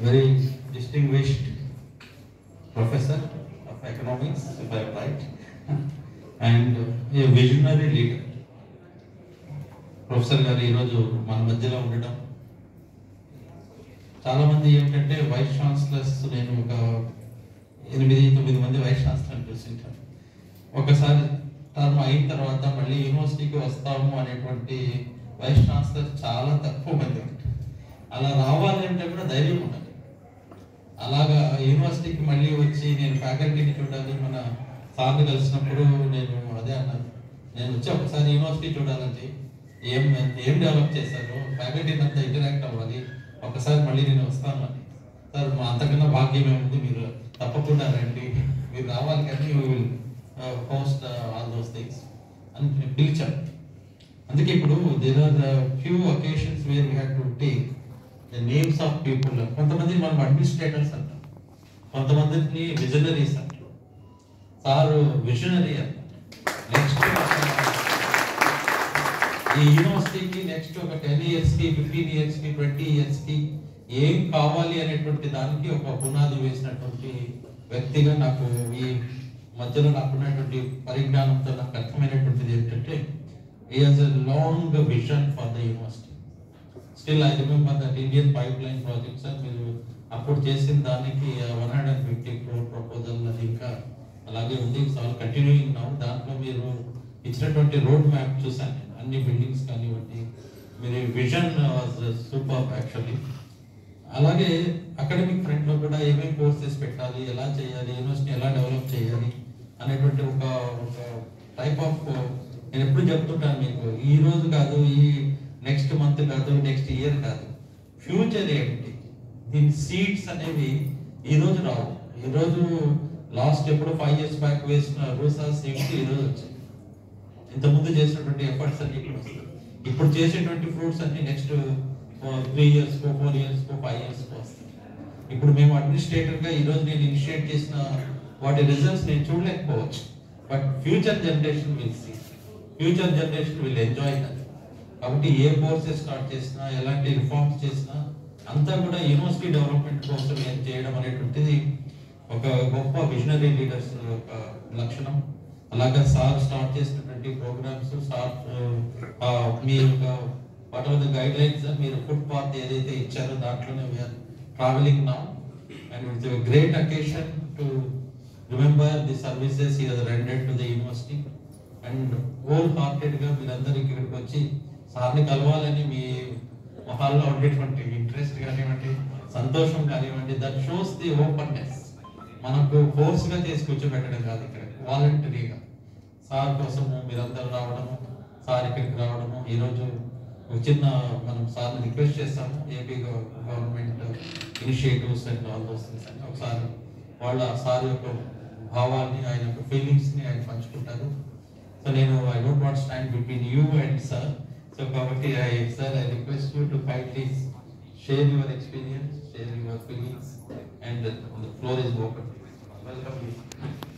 very distinguished professor of economics, if I am right, and a visionary leader. Professor గారు ఈరోజు మన మధ్యలో ఉండటం, చాలామంది ఏంటంటే వైస్ ఛాన్సలర్స్, నేను ఒక 8-9 మంది వైస్ ఛాన్సలర్ చూసింటాను. ఒకసారి టర్మ్ అయిన తర్వాత మళ్ళీ యూనివర్సిటీకి వస్తాము అనేటువంటి వైస్ ఛాన్సలర్ చాలా తక్కువ మంది ఉంటారు. అలా రావాలి అంటే కూడా ధైర్యం ఉండాలి. అలాగా యూనివర్సిటీకి మళ్ళీ వచ్చి నేను ఫ్యాకల్టీని చూడాలి, మన సార్ని కలిసినప్పుడు నేను అదే అన్నాను, నేను వచ్చి ఒకసారి యూనివర్సిటీ చూడాలంటే ఏం డెవలప్ చేశారు, ఫ్యాకల్టీని అంతా ఇంటరాక్ట్ అవ్వాలి, ఒకసారి మళ్ళీ నేను వస్తాను అని. సార్ మా అంతకన్నా భాగ్యం ఏముంది, మీరు తప్పకుండా రండి, మీరు రావాలి కానీ you will post all those things అని పిలిచాను. అందుకే ఇప్పుడు there are few occasions where we have to take the names of people. కొంతమంది మనం అడ్మినిస్ట్రేటర్స్ అంటాం, కొంతమందిని విజనరీస్ అంటాం. సారు విజనరీ అంటారు. నెక్స్ట్ ఈ యూనివర్సిటీకి నెక్స్ట్ ఒక 10 yearsకి 15 yearsకి 20 yearsకి ఏం కావాలి అనేటువంటి దానికి ఒక పునాది వేసినటువంటి వ్యక్తిగా నాకు ఈ మధ్యలో నాకున్నటువంటి పరిజ్ఞానంతో నాకు అర్థమైనటువంటిది ఏంటంటే he has a long vision for the university. Still I remember that Indian pipeline project, sir, మీరు అప్పుడు చేసిన దానికి 150 crore ప్రపోజల్ అది ఇంకా అలాగే ఉంది. It's all continuing now. దాంట్లో మీరు ఇచ్చినటువంటి రోడ్ మ్యాప్ చూసాను, అన్ని బిల్డింగ్స్ కానివ్వండి, మీరు విజన్ వాజ్ సూపర్ యాక్చువల్లీ. అలాగే అకాడమిక్ ఫ్రంట్లో కూడా ఏమేమి కోర్సెస్ పెట్టాలి, ఎలా చేయాలి, యూనివర్సిటీ ఎలా డెవలప్ చేయాలి అనేటువంటి ఒక టైప్ ఆఫ్, నేను ఎప్పుడు చెప్తుంటాను మీకు, ఈ రోజు కాదు, ఈ నెక్స్ట్ మంత్ కాదు, నెక్స్ట్ ఇయర్ కాదు, ఫ్యూచర్ ఏమిటి, దీని సీడ్స్ అనేవి ఈ రోజు రావు. ఈరోజు లాస్ట్ ఎప్పుడు 5 years బ్యాక్ వేసిన రూసా సీడ్స్ ఈరోజు వచ్చాయి. ఇంతకుముందు చేసినటువంటి ఎఫర్ట్స్ అన్ని ఇప్పుడు వస్తాయి. ఇప్పుడు చేసేటువంటి ఫ్రూట్స్ అన్ని నెక్స్ట్ 3 years, 4 years, 5 years వస్తాయి. ఇప్పుడు మేము అడ్మినిస్ట్రేటర్గా ఈరోజు నేను ఇనిషియేట్ చేసిన వాటి రిజల్ట్స్ నేను చూడలేకపోవచ్చు, but future generation will see, future generation will enjoy that. కాబట్టి ఏ కోర్సెస్ స్టార్ట్ చేసినా, ఎలాంటి రిఫార్మ్స్ చేసినా అంతా కూడా యూనివర్సిటీ డెవలప్మెంట్ కోసం ఏం చేయడం అనేటువంటిది ఒక గొప్ప విజనరీ లీడర్స్ ఒక లక్షణం. అలాగే సార్ స్టార్ట్ చేసినటువంటి ప్రోగ్రామ్స్, సార్ మీ యొక్క what are the guidelines, మీరు ఫుట్ పాత్ ఏదైతే ఇచ్చారో దాంట్లోనే we are travelling now. And it's a great occasion to remember the services he has rendered to the university. And whole హార్టెడ్గా మీరందరూ ఇక్కడికి వచ్చి సార్ని కలవాలని మీ మొహాల్లో ఉండేటువంటి ఇంట్రెస్ట్ కానివ్వండి, సంతోషం కానివ్వండి, దట్ షోస్ ది ఓపెన్నెస్. మనకు ఫోర్స్గా చేసి కూర్చోబెట్టడం కాదు, ఇక్కడ వాలంటరీగా సార్ కోసము మీరందరూ రావడము, సార్ ఇక్కడికి రావడము. ఈరోజు ఒక చిన్న మనం సార్ని రిక్వెస్ట్ చేస్తాము, AP government initiatives and all those things అని ఒకసారి వాళ్ళ సార్ యొక్క భావాన్ని, ఆయన యొక్క ఫీలింగ్స్ని ఆయన పంచుకుంటారు. సో నేను I don't want stand between you and sir. So కాబట్టి sir I request you to kindly share your experience, share your feelings, and the floor is open. Welcome you.